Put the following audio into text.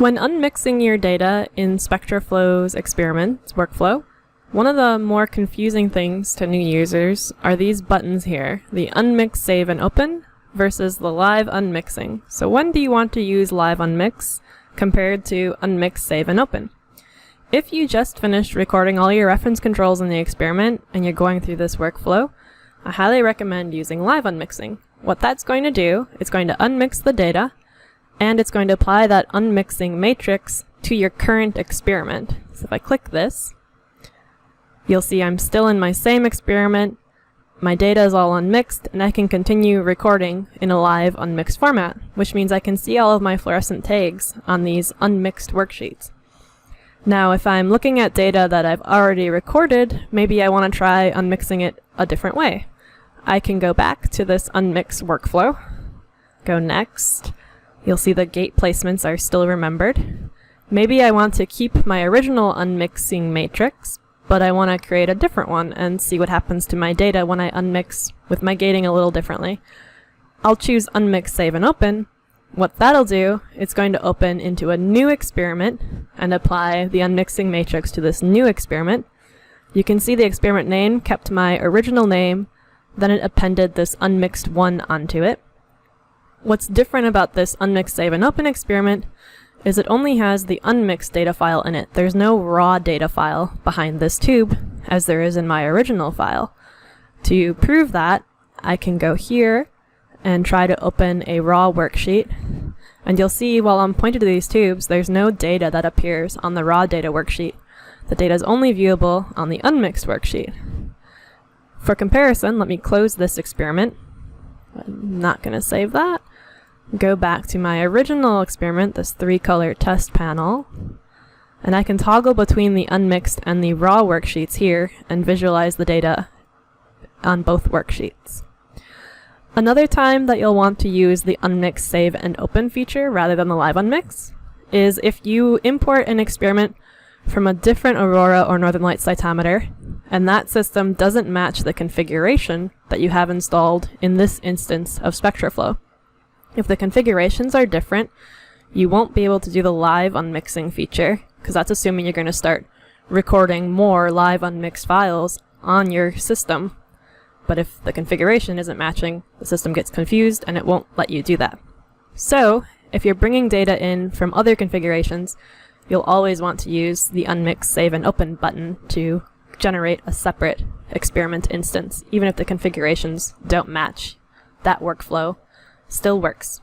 When unmixing your data in SpectroFlo's experiments workflow, one of the more confusing things to new users are these buttons here, the Unmix, Save, and Open versus the Live Unmixing. So when do you want to use Live Unmix compared to Unmix, Save, and Open? If you just finished recording all your reference controls in the experiment and you're going through this workflow, I highly recommend using Live Unmixing. What that's going to do, it's going to unmix the data, and it's going to apply that unmixing matrix to your current experiment. So if I click this, you'll see I'm still in my same experiment, my data is all unmixed, and I can continue recording in a live unmixed format, which means I can see all of my fluorescent tags on these unmixed worksheets. Now, if I'm looking at data that I've already recorded, maybe I want to try unmixing it a different way. I can go back to this unmix workflow, go next. You'll see the gate placements are still remembered. Maybe I want to keep my original unmixing matrix, but I want to create a different one and see what happens to my data when I unmix with my gating a little differently. I'll choose Unmix, Save, and Open. What that'll do, it's going to open into a new experiment and apply the unmixing matrix to this new experiment. You can see the experiment name kept my original name, then it appended this unmixed one onto it. What's different about this Unmix, Save, and Open experiment is it only has the unmixed data file in it. There's no raw data file behind this tube, as there is in my original file. To prove that, I can go here and try to open a raw worksheet, and you'll see while I'm pointed to these tubes, there's no data that appears on the raw data worksheet. The data is only viewable on the unmixed worksheet. For comparison, let me close this experiment. I'm not going to save that. Go back to my original experiment, this 3-color test panel, and I can toggle between the unmixed and the raw worksheets here and visualize the data on both worksheets. Another time that you'll want to use the Unmix, Save, and Open feature rather than the Live Unmix is if you import an experiment from a different Aurora or Northern Lights cytometer, and that system doesn't match the configuration that you have installed in this instance of SpectroFlo. If the configurations are different, you won't be able to do the live unmixing feature, because that's assuming you're going to start recording more live unmixed files on your system. But if the configuration isn't matching, the system gets confused and it won't let you do that. So, if you're bringing data in from other configurations, you'll always want to use the Unmix, Save, and Open button to generate a separate experiment instance, even if the configurations don't match. That workflow still works.